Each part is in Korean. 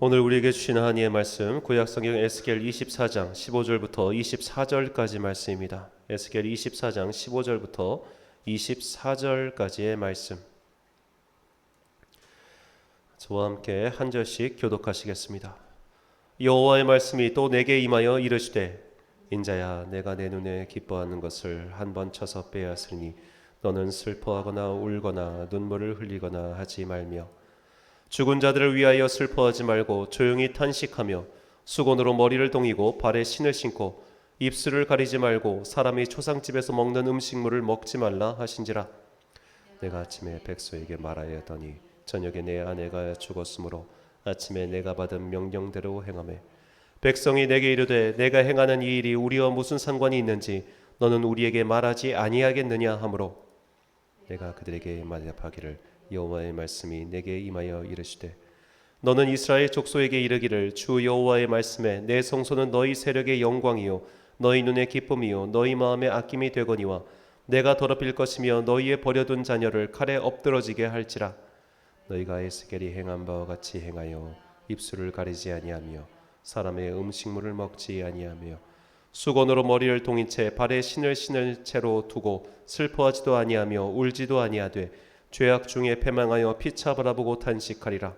오늘 우리에게 주신 하나님의 말씀 구약성경 에스겔 24장 15절부터 24절까지 말씀입니다. 에스겔 24장 15절부터 24절까지의 말씀. 저와 함께 한 절씩 교독하시겠습니다. 여호와의 말씀이 또 내게 임하여 이르시되 인자야 내가 내 눈에 기뻐하는 것을 한 번 쳐서 빼앗으니 너는 슬퍼하거나 울거나 눈물을 흘리거나 하지 말며 죽은 자들을 위하여 슬퍼하지 말고 조용히 탄식하며 수건으로 머리를 동이고 발에 신을 신고 입술을 가리지 말고 사람이 초상집에서 먹는 음식물을 먹지 말라 하신지라. 내가 아침에 백소에게 말하였더니 저녁에 내 아내가 죽었으므로 아침에 내가 받은 명령대로 행하매 백성이 내게 이르되 내가 행하는 이 일이 우리와 무슨 상관이 있는지 너는 우리에게 말하지 아니하겠느냐 하므로 내가 그들에게 말하기를 여호와의 말씀이 내게 임하여 이르시되 너는 이스라엘 족속에게 이르기를 주 여호와의 말씀에 내 성소는 너희 세력의 영광이요 너희 눈의 기쁨이요 너희 마음의 아낌이 되거니와 내가 더럽힐 것이며 너희의 버려둔 자녀를 칼에 엎드러지게 할지라. 너희가 에스겔이 행한 바와 같이 행하여 입술을 가리지 아니하며 사람의 음식물을 먹지 아니하며 수건으로 머리를 동인 채 발에 신을 신을 채로 두고 슬퍼하지도 아니하며 울지도 아니하되 죄악 중에 패망하여 피차 바라보고 탄식하리라.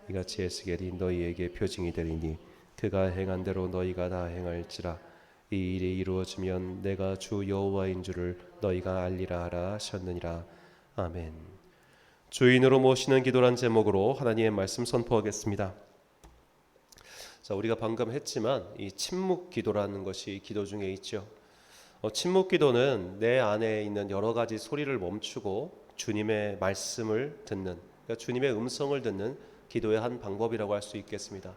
이같이 에스겔이 너희에게 표징이 되리니 그가 행한 대로 너희가 다 행할지라. 이 일이 이루어지면 내가 주 여호와인 줄을 너희가 알리라 하라 하셨느니라. 아멘. 주인으로 모시는 기도란 제목으로 하나님의 말씀 선포하겠습니다. 자, 우리가 방금 했지만 이 침묵 기도라는 것이 기도 중에 있죠. 침묵 기도는 내 안에 있는 여러 가지 소리를 멈추고 주님의 말씀을 듣는, 그러니까 주님의 음성을 듣는 기도의 한 방법이라고 할 수 있겠습니다.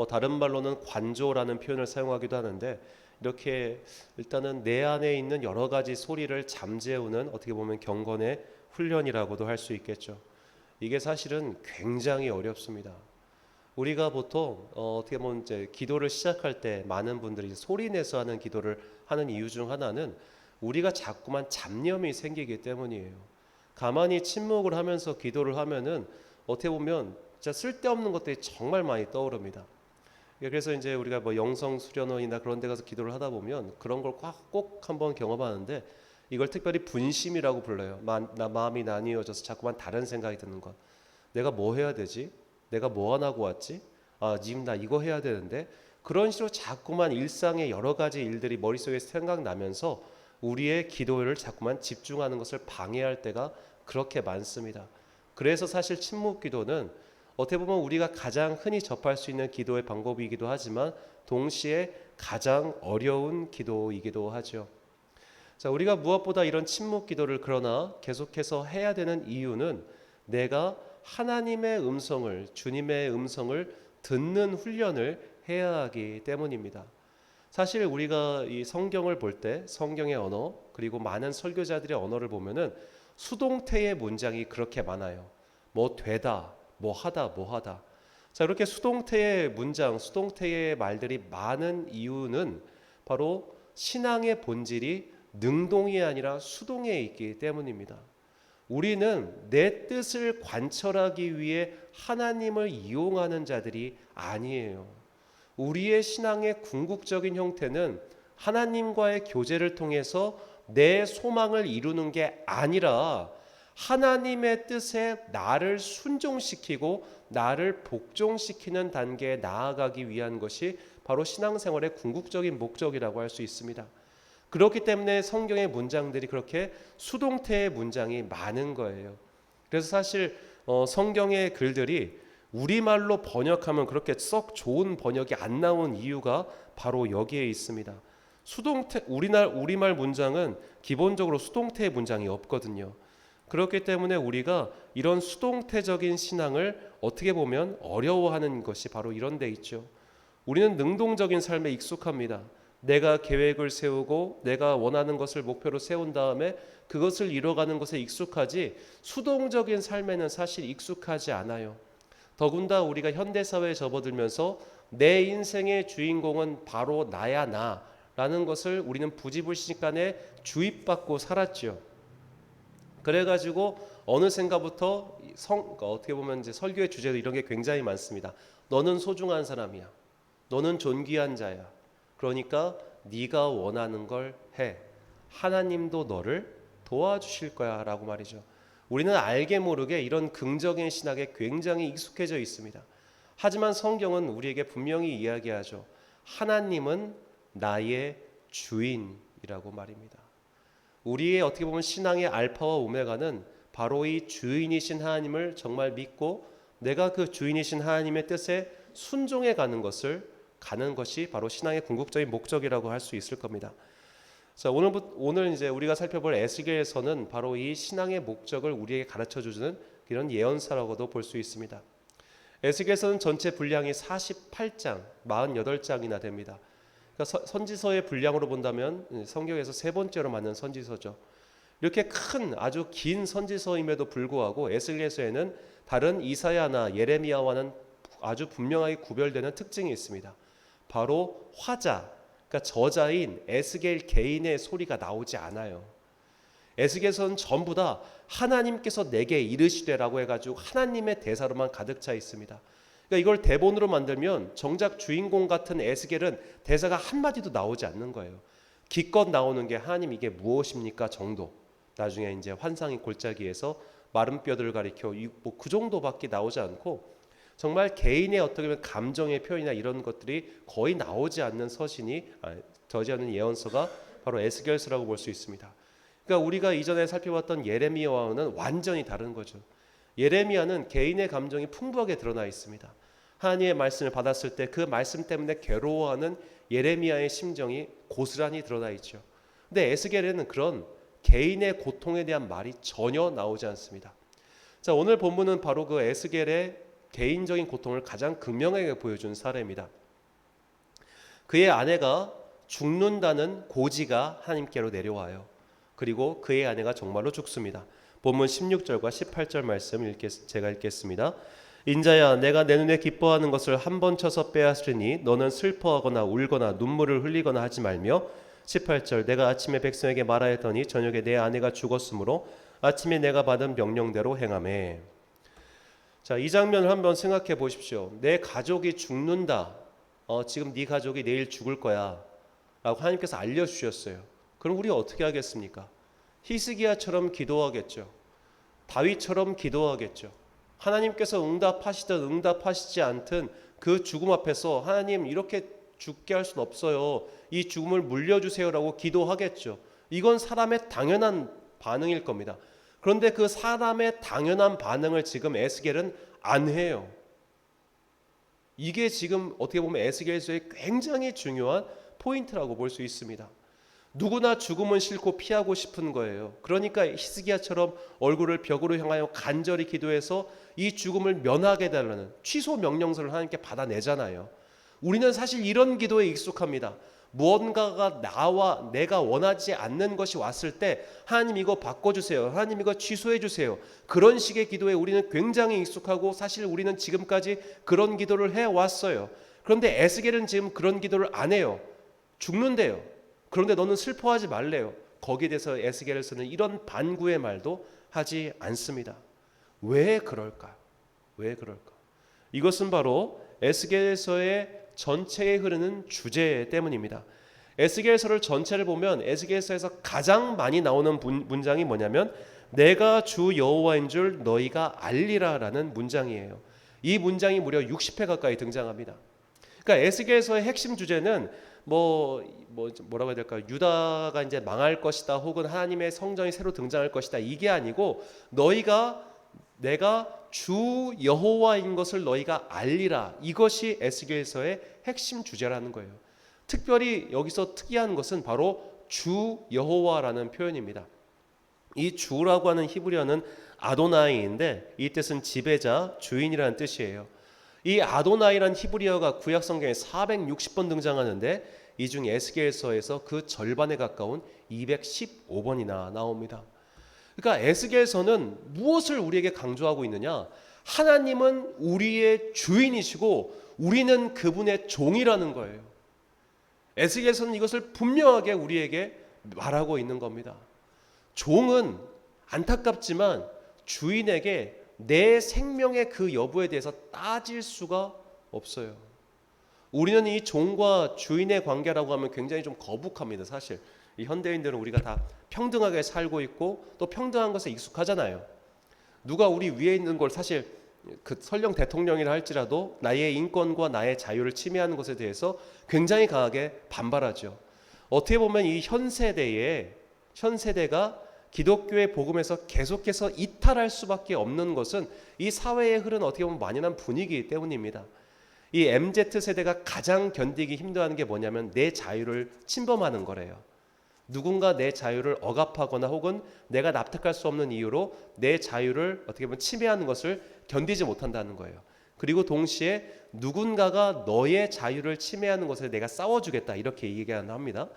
다른 말로는 관조라는 표현을 사용하기도 하는데 이렇게 일단은 내 안에 있는 여러 가지 소리를 잠재우는 어떻게 보면 경건의 훈련이라고도 할 수 있겠죠. 이게 사실은 굉장히 어렵습니다. 우리가 보통 어떻게 보면 이제 기도를 시작할 때 많은 분들이 소리 내서 하는 기도를 하는 이유 중 하나는 우리가 자꾸만 잡념이 생기기 때문이에요. 가만히 침묵을 하면서 기도를 하면은 어떻게 보면 진짜 쓸데없는 것들이 정말 많이 떠오릅니다. 그래서 이제 우리가 영성 수련원이나 그런 데 가서 기도를 하다 보면 그런 걸 꼭 한번 경험하는데 이걸 특별히 분심이라고 불러요. 마음이 나뉘어져서 자꾸만 다른 생각이 드는 것. 내가 뭐 해야 되지? 내가 뭐 안 하고 왔지? 지금 나 이거 해야 되는데. 그런 식으로 자꾸만 일상의 여러 가지 일들이 머릿속에 생각나면서 우리의 기도를 자꾸만 집중하는 것을 방해할 때가 그렇게 많습니다. 그래서 사실 침묵 기도는 어떻게 보면 우리가 가장 흔히 접할 수 있는 기도의 방법이기도 하지만 동시에 가장 어려운 기도이기도 하죠. 자, 우리가 무엇보다 이런 침묵 기도를 그러나 계속해서 해야 되는 이유는 내가 하나님의 음성을, 주님의 음성을 듣는 훈련을 해야 하기 때문입니다. 사실 우리가 이 성경을 볼 때 성경의 언어 그리고 많은 설교자들의 언어를 보면은 수동태의 문장이 그렇게 많아요. 뭐 되다, 뭐 하다, 뭐 하다. 자, 이렇게 수동태의 문장, 수동태의 말들이 많은 이유는 바로 신앙의 본질이 능동이 아니라 수동에 있기 때문입니다. 우리는 내 뜻을 관철하기 위해 하나님을 이용하는 자들이 아니에요. 우리의 신앙의 궁극적인 형태는 하나님과의 교제를 통해서 내 소망을 이루는 게 아니라 하나님의 뜻에 나를 순종시키고 나를 복종시키는 단계에 나아가기 위한 것이 바로 신앙생활의 궁극적인 목적이라고 할 수 있습니다. 그렇기 때문에 성경의 문장들이 그렇게 수동태의 문장이 많은 거예요. 그래서 사실 성경의 글들이 우리말로 번역하면 그렇게 썩 좋은 번역이 안 나온 이유가 바로 여기에 있습니다. 수동태 우리말 문장은 기본적으로 수동태의 문장이 없거든요. 그렇기 때문에 우리가 이런 수동태적인 신앙을 어떻게 보면 어려워하는 것이 바로 이런 데 있죠. 우리는 능동적인 삶에 익숙합니다. 내가 계획을 세우고 내가 원하는 것을 목표로 세운 다음에 그것을 이뤄가는 것에 익숙하지 수동적인 삶에는 사실 익숙하지 않아요. 더군다나 우리가 현대사회에 접어들면서 내 인생의 주인공은 바로 나야 나라는 것을 우리는 부지불식간에 주입받고 살았죠. 그래가지고 어느샌가부터 그러니까 어떻게 보면 이제 설교의 주제도 이런 게 굉장히 많습니다. 너는 소중한 사람이야. 너는 존귀한 자야. 그러니까 네가 원하는 걸 해. 하나님도 너를 도와주실 거야 라고 말이죠. 우리는 알게 모르게 이런 긍정의 신학에 굉장히 익숙해져 있습니다. 하지만 성경은 우리에게 분명히 이야기하죠. 하나님은 나의 주인이라고 말입니다. 우리의 어떻게 보면 신앙의 알파와 오메가는 바로 이 주인이신 하나님을 정말 믿고 내가 그 주인이신 하나님의 뜻에 순종해 가는 것이 바로 신앙의 궁극적인 목적이라고 할 수 있을 겁니다. 자, 오늘 이제 우리가 살펴볼 에스겔서는 바로 이 신앙의 목적을 우리에게 가르쳐 주는 이런 예언서라고도 볼 수 있습니다. 에스겔서는 전체 분량이 48장, 48장이나 됩니다. 그러니까 선지서의 분량으로 본다면 성경에서 세 번째로 많은 선지서죠. 이렇게 큰 아주 긴 선지서임에도 불구하고 에스겔서에는 다른 이사야나 예레미야와는 아주 분명하게 구별되는 특징이 있습니다. 바로 화자, 그러니까 저자인 에스겔 개인의 소리가 나오지 않아요. 에스겔서는 전부 다 하나님께서 내게 이르시되라고 해가지고 하나님의 대사로만 가득 차 있습니다. 그러니까 이걸 대본으로 만들면 정작 주인공 같은 에스겔은 대사가 한마디도 나오지 않는 거예요. 기껏 나오는 게 하나님 이게 무엇입니까 정도. 나중에 이제 환상의 골짜기에서 마른 뼈들을 가리켜 뭐 그 정도밖에 나오지 않고 정말 개인의 어떻게 보면 감정의 표현이나 이런 것들이 거의 나오지 않는 저지하는 예언서가 바로 에스겔서라고 볼 수 있습니다. 그러니까 우리가 이전에 살펴봤던 예레미야와는 완전히 다른 거죠. 예레미야는 개인의 감정이 풍부하게 드러나 있습니다. 하나님의 말씀을 받았을 때 그 말씀 때문에 괴로워하는 예레미야의 심정이 고스란히 드러나 있죠. 근데 에스겔에는 그런 개인의 고통에 대한 말이 전혀 나오지 않습니다. 자, 오늘 본문은 바로 그 에스겔의 개인적인 고통을 가장 극명하게 보여준 사례입니다. 그의 아내가 죽는다는 고지가 하나님께로 내려와요. 그리고 그의 아내가 정말로 죽습니다. 본문 16절과 18절 말씀 제가 읽겠습니다. 인자야, 내가 내 눈에 기뻐하는 것을 한 번 쳐서 빼앗으니 너는 슬퍼하거나 울거나 눈물을 흘리거나 하지 말며 18절 내가 아침에 백성에게 말하였더니 저녁에 내 아내가 죽었으므로 아침에 내가 받은 명령대로 행하매. 자, 이 장면을 한번 생각해 보십시오. 내 가족이 죽는다. 지금 네 가족이 내일 죽을 거야 라고 하나님께서 알려주셨어요. 그럼 우리 어떻게 하겠습니까? 히스기야처럼 기도하겠죠. 다윗처럼 기도하겠죠. 하나님께서 응답하시든 응답하시지 않든 그 죽음 앞에서 하나님 이렇게 죽게 할 수는 없어요. 이 죽음을 물려주세요라고 기도하겠죠. 이건 사람의 당연한 반응일 겁니다. 그런데 그 사람의 당연한 반응을 지금 에스겔은 안 해요. 이게 지금 어떻게 보면 에스겔서의 굉장히 중요한 포인트라고 볼 수 있습니다. 누구나 죽음은 싫고 피하고 싶은 거예요. 그러니까 히스기야처럼 얼굴을 벽으로 향하여 간절히 기도해서 이 죽음을 면하게 해달라는 취소 명령서를 하나님께 받아내잖아요. 우리는 사실 이런 기도에 익숙합니다. 무언가가 내가 원하지 않는 것이 왔을 때 하나님 이거 바꿔주세요. 하나님 이거 취소해주세요. 그런 식의 기도에 우리는 굉장히 익숙하고 사실 우리는 지금까지 그런 기도를 해왔어요. 그런데 에스겔은 지금 그런 기도를 안 해요. 죽는데요. 그런데 너는 슬퍼하지 말래요. 거기에 대해서 에스겔에서는 이런 반구의 말도 하지 않습니다. 왜 그럴까? 왜 그럴까? 이것은 바로 에스겔서의 전체에 흐르는 주제 때문입니다. 에스겔서를 전체를 보면 에스겔서에서 가장 많이 나오는 문장이 뭐냐면 내가 주 여호와인 줄 너희가 알리라라는 문장이에요. 이 문장이 무려 60회 가까이 등장합니다. 그러니까 에스겔서의 핵심 주제는 뭐라고 해야 될까요? 유다가 이제 망할 것이다, 혹은 하나님의 성전이 새로 등장할 것이다. 이게 아니고 내가 주 여호와인 것을 너희가 알리라. 이것이 에스겔서의 핵심 주제라는 거예요. 특별히 여기서 특이한 것은 바로 주 여호와라는 표현입니다. 이 주라고 하는 히브리어는 아도나이인데 이 뜻은 지배자, 주인이라는 뜻이에요. 이 아도나이라는 히브리어가 구약 성경에 460번 등장하는데 이 중 에스겔서에서 그 절반에 가까운 215번이나 나옵니다. 그러니까 에스겔서는 무엇을 우리에게 강조하고 있느냐? 하나님은 우리의 주인이시고 우리는 그분의 종이라는 거예요. 에스겔서는 이것을 분명하게 우리에게 말하고 있는 겁니다. 종은 안타깝지만 주인에게 내 생명의 그 여부에 대해서 따질 수가 없어요. 우리는 이 종과 주인의 관계라고 하면 굉장히 좀 거북합니다. 사실 이 현대인들은 우리가 다 평등하게 살고 있고 또 평등한 것에 익숙하잖아요. 누가 우리 위에 있는 걸 사실 설령 대통령이라 할지라도 나의 인권과 나의 자유를 침해하는 것에 대해서 굉장히 강하게 반발하죠. 어떻게 보면 이 현 세대가 기독교의 복음에서 계속해서 이탈할 수밖에 없는 것은 이 사회에 흐른 어떻게 보면 만연한 분위기 때문입니다. 이 MZ세대가 가장 견디기 힘들어하는 게 뭐냐면 내 자유를 침범하는 거래요. 누군가 내 자유를 억압하거나 혹은 내가 납득할 수 없는 이유로 내 자유를 어떻게 보면 침해하는 것을 견디지 못한다는 거예요. 그리고 동시에 누군가가 너의 자유를 침해하는 것에 내가 싸워주겠다 이렇게 얘기합니다.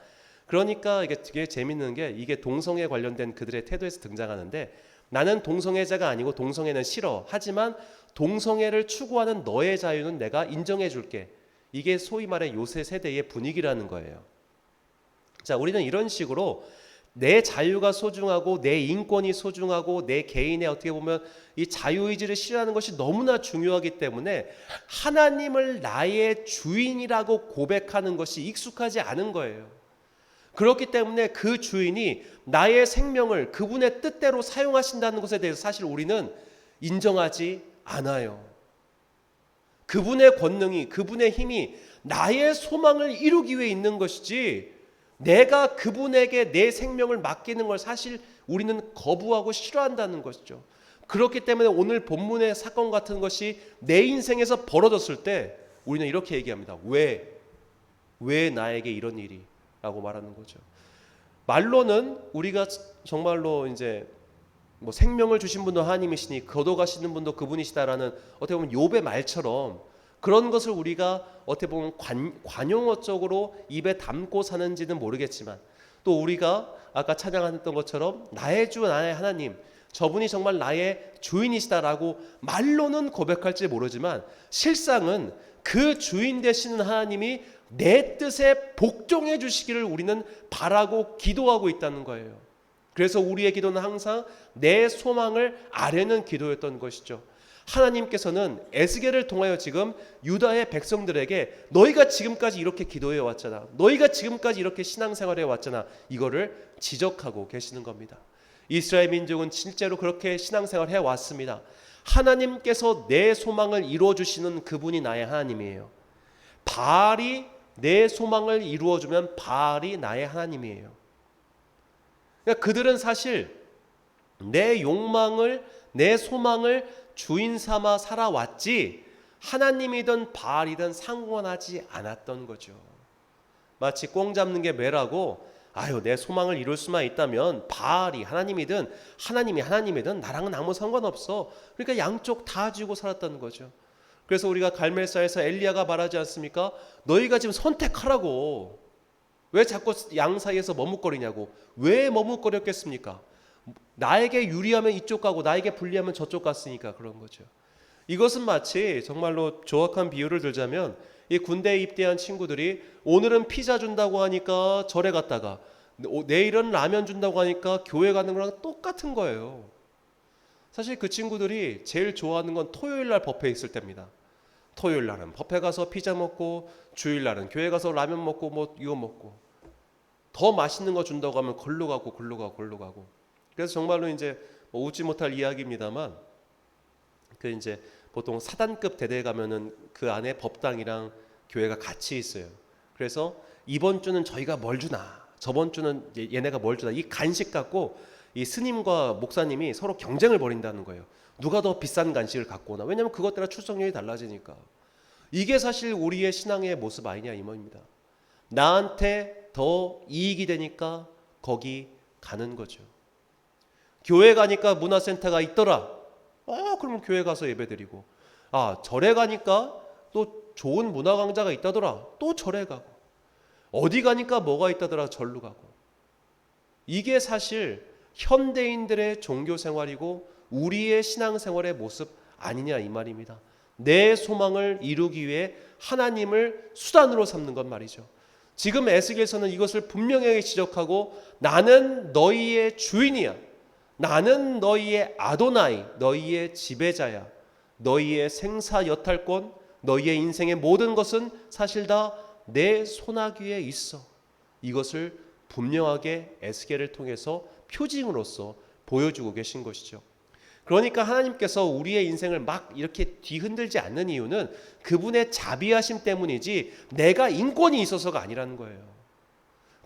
그러니까 이게 되게 재밌는 게 이게 동성애 관련된 그들의 태도에서 등장하는데 나는 동성애자가 아니고 동성애는 싫어. 하지만 동성애를 추구하는 너의 자유는 내가 인정해 줄게. 이게 소위 말해 요새 세대의 분위기라는 거예요. 자, 우리는 이런 식으로 내 자유가 소중하고 내 인권이 소중하고 내 개인의 어떻게 보면 이 자유의지를 실현하는 것이 너무나 중요하기 때문에 하나님을 나의 주인이라고 고백하는 것이 익숙하지 않은 거예요. 그렇기 때문에 그 주인이 나의 생명을 그분의 뜻대로 사용하신다는 것에 대해서 사실 우리는 인정하지 않아요. 그분의 권능이, 그분의 힘이 나의 소망을 이루기 위해 있는 것이지 내가 그분에게 내 생명을 맡기는 걸 사실 우리는 거부하고 싫어한다는 것이죠. 그렇기 때문에 오늘 본문의 사건 같은 것이 내 인생에서 벌어졌을 때 우리는 이렇게 얘기합니다. 왜 나에게 이런 일이? 라고 말하는 거죠. 말로는 우리가 정말로 이제 뭐 생명을 주신 분도 하나님이시니 거둬가시는 분도 그분이시다라는 어떻게 보면 욥의 말처럼 그런 것을 우리가 어떻게 보면 관용어적으로 입에 담고 사는지는 모르겠지만 또 우리가 아까 찬양했던 것처럼 나의 주 나의 하나님 저분이 정말 나의 주인이시다라고 말로는 고백할지 모르지만 실상은 그 주인 되시는 하나님이 내 뜻에 복종해 주시기를 우리는 바라고 기도하고 있다는 거예요. 그래서 우리의 기도는 항상 내 소망을 아뢰는 기도였던 것이죠. 하나님께서는 에스겔을 통하여 지금 유다의 백성들에게 너희가 지금까지 이렇게 기도해 왔잖아. 너희가 지금까지 이렇게 신앙생활해 왔잖아. 이거를 지적하고 계시는 겁니다. 이스라엘 민족은 실제로 그렇게 신앙생활 해왔습니다. 하나님께서 내 소망을 이루어주시는 그분이 나의 하나님이에요. 바알이 내 소망을 이루어주면 바알이 나의 하나님이에요. 그러니까 그들은 사실 내 욕망을 내 소망을 주인 삼아 살아왔지 하나님이든 바알이든 상관하지 않았던 거죠. 마치 꽁 잡는 게 매라고 내 소망을 이룰 수만 있다면 바알이 하나님이든 하나님이든 나랑은 아무 상관없어. 그러니까 양쪽 다 주고 살았다는 거죠. 그래서 우리가 갈멜사에서 엘리야가 말하지 않습니까? 너희가 지금 선택하라고. 왜 자꾸 양 사이에서 머뭇거리냐고. 왜 머뭇거렸겠습니까? 나에게 유리하면 이쪽 가고 나에게 불리하면 저쪽 갔으니까 그런 거죠. 이것은 마치 정말로 조악한 비유를 들자면 이 군대에 입대한 친구들이 오늘은 피자 준다고 하니까 절에 갔다가 내일은 라면 준다고 하니까 교회 가는 거랑 똑같은 거예요. 사실 그 친구들이 제일 좋아하는 건 토요일 날 법회 있을 때입니다. 토요일 날은 법회 가서 피자 먹고 주일 날은 교회 가서 라면 먹고 뭐 이거 먹고 더 맛있는 거 준다고 하면 걸로 가고 그래서 정말로 이제 뭐 웃지 못할 이야기입니다만 그 이제 보통 사단급 대대에 가면은 그 안에 법당이랑 교회가 같이 있어요. 그래서 이번 주는 저희가 뭘 주나 저번 주는 얘네가 뭘 주나 이 간식 갖고 이 스님과 목사님이 서로 경쟁을 벌인다는 거예요. 누가 더 비싼 간식을 갖고 오나. 왜냐하면 그것 따라 출석률이 달라지니까. 이게 사실 우리의 신앙의 모습 아니냐 이 말입니다. 나한테 더 이익이 되니까 거기 가는 거죠. 교회 가니까 문화센터가 있더라. 그러면 교회 가서 예배드리고 절에 가니까 또 좋은 문화 강좌가 있다더라. 또 절에 가고 어디 가니까 뭐가 있다더라. 절로 가고. 이게 사실 현대인들의 종교 생활이고 우리의 신앙생활의 모습 아니냐 이 말입니다. 내 소망을 이루기 위해 하나님을 수단으로 삼는 것 말이죠. 지금 에스겔서는 이것을 분명하게 지적하고 나는 너희의 주인이야. 나는 너희의 아도나이, 너희의 지배자야. 너희의 생사 여탈권, 너희의 인생의 모든 것은 사실 다 내 손아귀에 있어. 이것을 분명하게 에스겔을 통해서 표징으로서 보여주고 계신 것이죠. 그러니까 하나님께서 우리의 인생을 막 이렇게 뒤흔들지 않는 이유는 그분의 자비하심 때문이지 내가 인권이 있어서가 아니라는 거예요.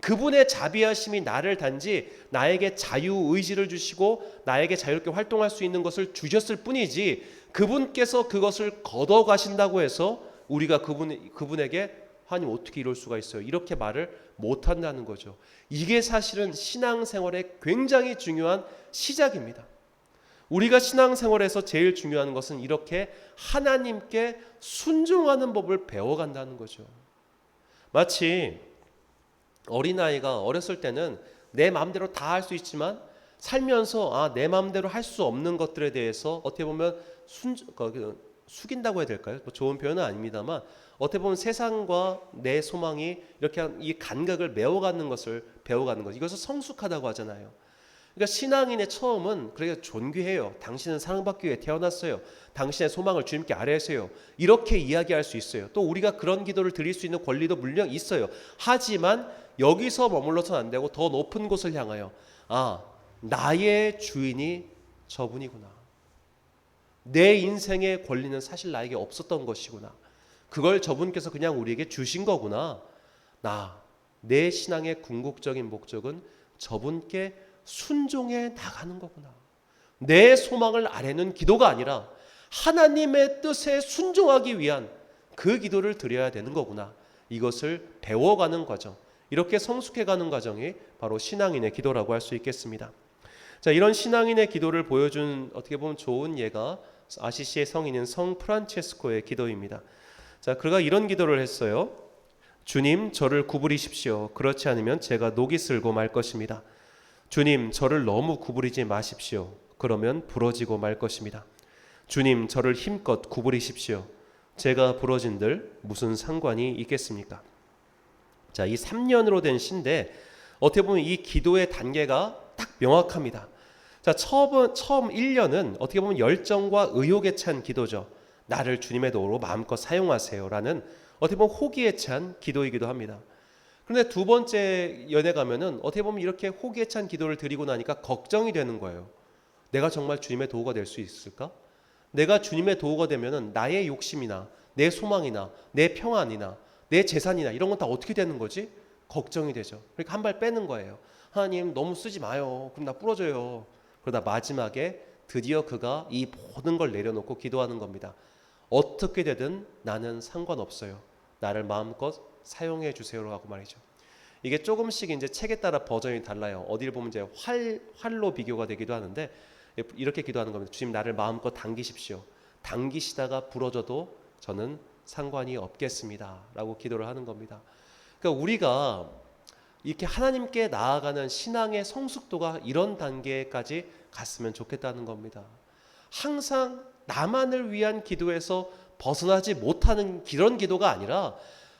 그분의 자비하심이 나를 단지 나에게 자유의지를 주시고 나에게 자유롭게 활동할 수 있는 것을 주셨을 뿐이지 그분께서 그것을 걷어가신다고 해서 우리가 그분에게 하나님 어떻게 이럴 수가 있어요? 이렇게 말을 못한다는 거죠. 이게 사실은 신앙생활의 굉장히 중요한 시작입니다. 우리가 신앙생활에서 제일 중요한 것은 이렇게 하나님께 순종하는 법을 배워간다는 거죠. 마치 어린아이가 어렸을 때는 내 마음대로 다 할 수 있지만 살면서 내 마음대로 할 수 없는 것들에 대해서 어떻게 보면 숙인다고 해야 될까요? 좋은 표현은 아닙니다만 어떻게 보면 세상과 내 소망이 이렇게 이 간격을 메워가는 것을 배워가는 것, 이것을 성숙하다고 하잖아요. 그러니까 신앙인의 처음은 그렇게 존귀해요. 당신은 사랑받기 위해 태어났어요. 당신의 소망을 주님께 아뢰세요. 이렇게 이야기할 수 있어요. 또 우리가 그런 기도를 드릴 수 있는 권리도 물론 있어요. 하지만 여기서 머물러서는 안 되고 더 높은 곳을 향하여 나의 주인이 저분이구나. 내 인생의 권리는 사실 나에게 없었던 것이구나. 그걸 저분께서 그냥 우리에게 주신 거구나. 내 신앙의 궁극적인 목적은 저분께 순종해 나가는 거구나. 내 소망을 아뢰는 기도가 아니라 하나님의 뜻에 순종하기 위한 그 기도를 드려야 되는 거구나. 이것을 배워가는 과정, 이렇게 성숙해가는 과정이 바로 신앙인의 기도라고 할 수 있겠습니다. 자, 이런 신앙인의 기도를 보여준 어떻게 보면 좋은 예가 아시시의 성인인 성 프란체스코의 기도입니다. 자, 그가 이런 기도를 했어요. 주님, 저를 구부리십시오. 그렇지 않으면 제가 녹이 슬고 말 것입니다. 주님, 저를 너무 구부리지 마십시오. 그러면 부러지고 말 것입니다. 주님, 저를 힘껏 구부리십시오. 제가 부러진들 무슨 상관이 있겠습니까? 자, 이 3년으로 된 시인데 어떻게 보면 이 기도의 단계가 딱 명확합니다. 자, 처음 1년은 어떻게 보면 열정과 의욕에 찬 기도죠. 나를 주님의 도구로 마음껏 사용하세요라는 어떻게 보면 호기에 찬 기도이기도 합니다. 그런데 두 번째 연에 가면은 어떻게 보면 이렇게 호기에 찬 기도를 드리고 나니까 걱정이 되는 거예요. 내가 정말 주님의 도구가 될 수 있을까? 내가 주님의 도구가 되면은 나의 욕심이나 내 소망이나 내 평안이나 내 재산이나 이런 건 다 어떻게 되는 거지? 걱정이 되죠. 그러니까 한 발 빼는 거예요. 하나님 너무 쓰지 마요. 그럼 나 부러져요. 그러다 마지막에 드디어 그가 이 모든 걸 내려놓고 기도하는 겁니다. 어떻게 되든 나는 상관없어요. 나를 마음껏 사용해 주세요라고 말이죠. 이게 조금씩 이제 책에 따라 버전이 달라요. 어디를 보면 이제 활로 비교가 되기도 하는데 이렇게 기도하는 겁니다. 주님, 나를 마음껏 당기십시오. 당기시다가 부러져도 저는 상관이 없겠습니다라고 기도를 하는 겁니다. 그러니까 우리가 이렇게 하나님께 나아가는 신앙의 성숙도가 이런 단계까지 갔으면 좋겠다는 겁니다. 항상 나만을 위한 기도에서 벗어나지 못하는 그런 기도가 아니라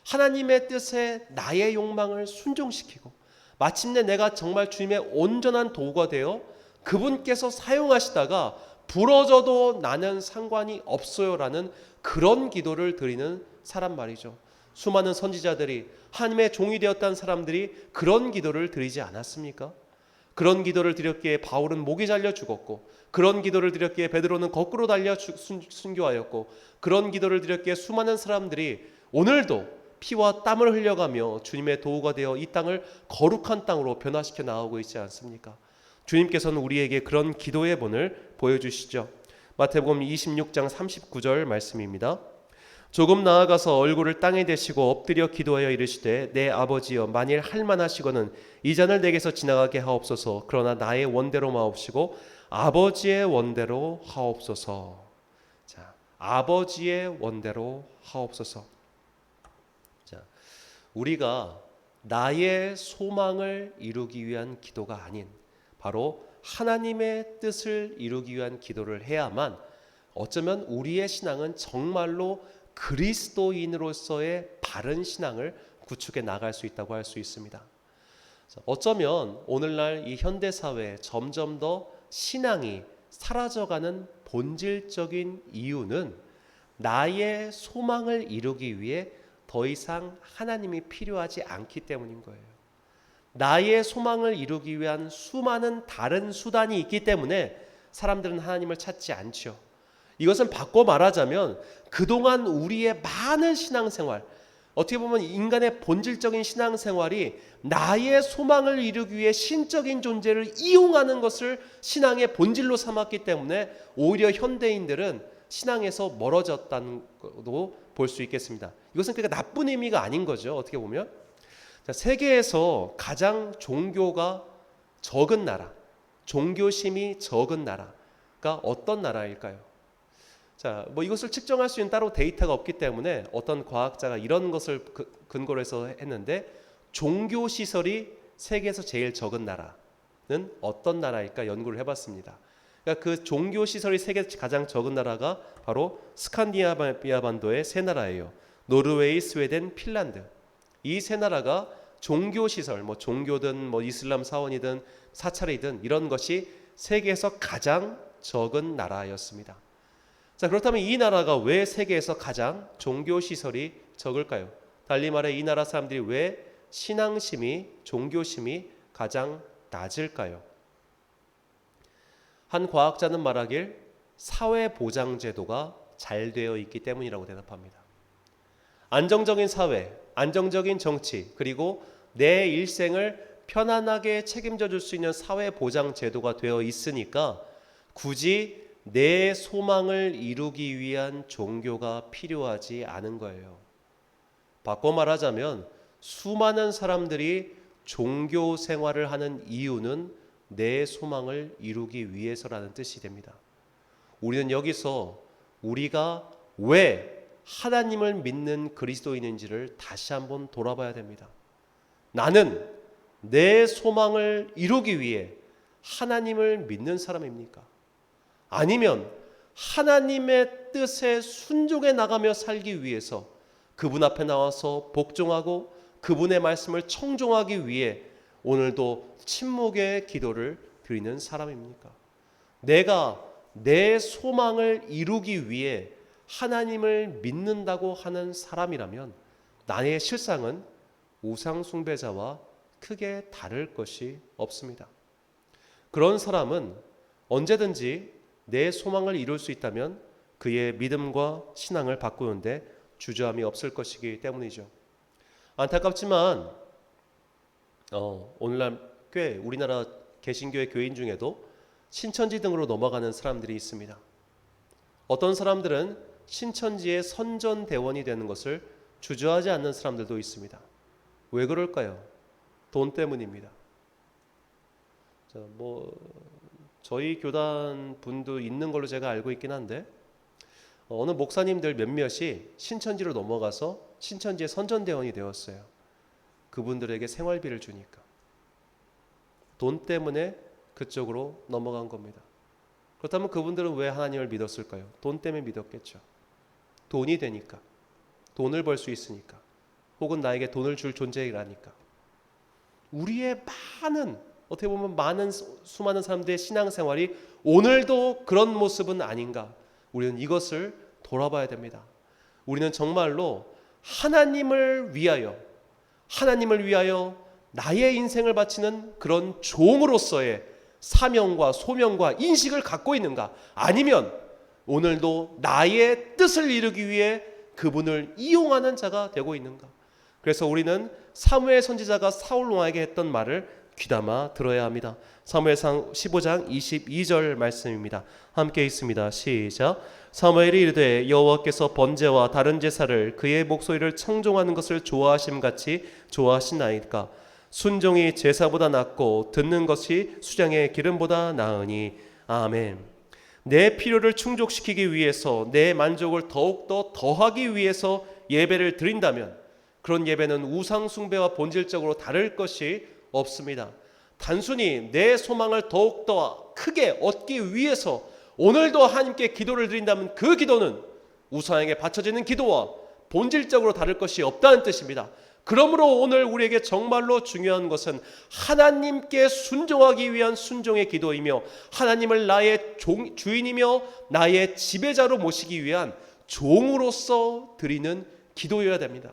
하나님의 뜻에 나의 욕망을 순종시키고 마침내 내가 정말 주님의 온전한 도구가 되어 그분께서 사용하시다가 부러져도 나는 상관이 없어요라는 그런 기도를 드리는 사람 말이죠. 수많은 선지자들이 하나님의 종이 되었다는 사람들이 그런 기도를 드리지 않았습니까? 그런 기도를 드렸기에 바울은 목이 잘려 죽었고, 그런 기도를 드렸기에 베드로는 거꾸로 달려 순교하였고, 그런 기도를 드렸기에 수많은 사람들이 오늘도 피와 땀을 흘려가며 주님의 도구가 되어 이 땅을 거룩한 땅으로 변화시켜 나가고 있지 않습니까? 주님께서는 우리에게 그런 기도의 본을 보여주시죠. 마태복음 26장 39절 말씀입니다. 조금 나아가서 얼굴을 땅에 대시고 엎드려 기도하여 이르시되 내 아버지여, 만일 할만하시거는 이 잔을 내게서 지나가게 하옵소서. 그러나 나의 원대로 마옵시고 아버지의 원대로 하옵소서. 자, 아버지의 원대로 하옵소서. 자, 우리가 나의 소망을 이루기 위한 기도가 아닌 바로 하나님의 뜻을 이루기 위한 기도를 해야만 어쩌면 우리의 신앙은 정말로 그리스도인으로서의 바른 신앙을 구축해 나갈 수 있다고 할 수 있습니다. 어쩌면 오늘날 이 현대사회에 점점 더 신앙이 사라져가는 본질적인 이유는 나의 소망을 이루기 위해 더 이상 하나님이 필요하지 않기 때문인 거예요. 나의 소망을 이루기 위한 수많은 다른 수단이 있기 때문에 사람들은 하나님을 찾지 않죠. 이것은 바꿔 말하자면 그동안 우리의 많은 신앙생활, 어떻게 보면 인간의 본질적인 신앙생활이 나의 소망을 이루기 위해 신적인 존재를 이용하는 것을 신앙의 본질로 삼았기 때문에 오히려 현대인들은 신앙에서 멀어졌다는 것도 볼 수 있겠습니다. 이것은 그러니까 나쁜 의미가 아닌 거죠. 어떻게 보면 세계에서 가장 종교가 적은 나라, 종교심이 적은 나라가 어떤 나라일까요? 자, 이것을 측정할 수 있는 따로 데이터가 없기 때문에 어떤 과학자가 이런 것을 근거로 해서 했는데, 종교 시설이 세계에서 제일 적은 나라는 어떤 나라일까 연구를 해봤습니다. 그러니까 그 종교 시설이 세계에서 가장 적은 나라가 바로 스칸디나비아 반도의 세 나라예요. 노르웨이, 스웨덴, 핀란드. 이 세 나라가 종교 시설, 종교든 이슬람 사원이든 사찰이든 이런 것이 세계에서 가장 적은 나라였습니다. 자, 그렇다면 이 나라가 왜 세계에서 가장 종교시설이 적을까요? 달리 말해 이 나라 사람들이 왜 신앙심이, 종교심이 가장 낮을까요? 한 과학자는 말하길 사회보장제도가 잘 되어 있기 때문이라고 대답합니다. 안정적인 사회, 안정적인 정치, 그리고 내 일생을 편안하게 책임져 줄 수 있는 사회보장제도가 되어 있으니까 굳이 내 소망을 이루기 위한 종교가 필요하지 않은 거예요. 바꿔 말하자면 수많은 사람들이 종교 생활을 하는 이유는 내 소망을 이루기 위해서라는 뜻이 됩니다. 우리는 여기서 우리가 왜 하나님을 믿는 그리스도인인지를 다시 한번 돌아봐야 됩니다. 나는 내 소망을 이루기 위해 하나님을 믿는 사람입니까? 아니면 하나님의 뜻에 순종해 나가며 살기 위해서 그분 앞에 나와서 복종하고 그분의 말씀을 청종하기 위해 오늘도 침묵의 기도를 드리는 사람입니까? 내가 내 소망을 이루기 위해 하나님을 믿는다고 하는 사람이라면 나의 실상은 우상 숭배자와 크게 다를 것이 없습니다. 그런 사람은 언제든지 내 소망을 이룰 수 있다면 그의 믿음과 신앙을 바꾸는데 주저함이 없을 것이기 때문이죠. 안타깝지만 오늘날 우리나라 개신교의 교인 중에도 신천지 등으로 넘어가는 사람들이 있습니다. 어떤 사람들은 신천지의 선전대원이 되는 것을 주저하지 않는 사람들도 있습니다. 왜 그럴까요? 돈 때문입니다. 자, 저희 교단 분도 있는 걸로 제가 알고 있긴 한데 어느 목사님들 몇몇이 신천지로 넘어가서 신천지의 선전대원이 되었어요. 그분들에게 생활비를 주니까. 돈 때문에 그쪽으로 넘어간 겁니다. 그렇다면 그분들은 왜 하나님을 믿었을까요? 돈 때문에 믿었겠죠. 돈이 되니까. 돈을 벌 수 있으니까. 혹은 나에게 돈을 줄 존재라니까. 우리의 어떻게 보면 수많은 사람들의 신앙생활이 오늘도 그런 모습은 아닌가. 우리는 이것을 돌아봐야 됩니다. 우리는 정말로 하나님을 위하여 나의 인생을 바치는 그런 종으로서의 사명과 소명과 인식을 갖고 있는가? 아니면 오늘도 나의 뜻을 이루기 위해 그분을 이용하는 자가 되고 있는가? 그래서 우리는 사무엘 선지자가 사울 왕에게 했던 말을 귀담아 들어야 합니다. 사무엘상 15장 22절 말씀입니다. 함께 읽습니다. 시작. 사무엘이 이르되 여호와께서 번제와 다른 제사를 그의 목소리를 청종하는 것을 좋아하심같이 좋아하시나이까? 순종이 제사보다 낫고 듣는 것이 수장의 기름보다 나으니. 아멘. 내 필요를 충족시키기 위해서 내 만족을 더욱더 더하기 위해서 예배를 드린다면 그런 예배는 우상 숭배와 본질적으로 다를 것이 없습니다. 단순히 내 소망을 더욱더 크게 얻기 위해서 오늘도 하나님께 기도를 드린다면 그 기도는 우상에게 바쳐지는 기도와 본질적으로 다를 것이 없다는 뜻입니다. 그러므로 오늘 우리에게 정말로 중요한 것은 하나님께 순종하기 위한 순종의 기도이며 하나님을 나의 주인이며 나의 지배자로 모시기 위한 종으로서 드리는 기도여야 됩니다.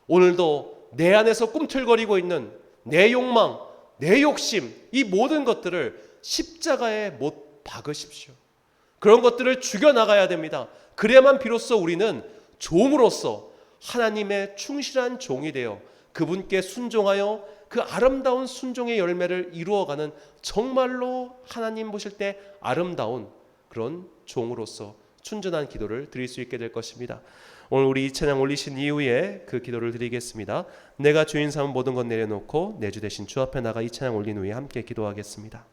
오늘도 내 안에서 꿈틀거리고 있는 내 욕망, 내 욕심, 이 모든 것들을 십자가에 못 박으십시오. 그런 것들을 죽여나가야 됩니다. 그래야만 비로소 우리는 종으로서 하나님의 충실한 종이 되어 그분께 순종하여 그 아름다운 순종의 열매를 이루어가는 정말로 하나님 보실 때 아름다운 그런 종으로서 순전한 기도를 드릴 수 있게 될 것입니다. 오늘 우리 이 찬양 올리신 이후에 그 기도를 드리겠습니다. 내가 주인 삼은 모든 것 내려놓고 내 주 대신 주 앞에 나가 이 찬양 올린 후에 함께 기도하겠습니다.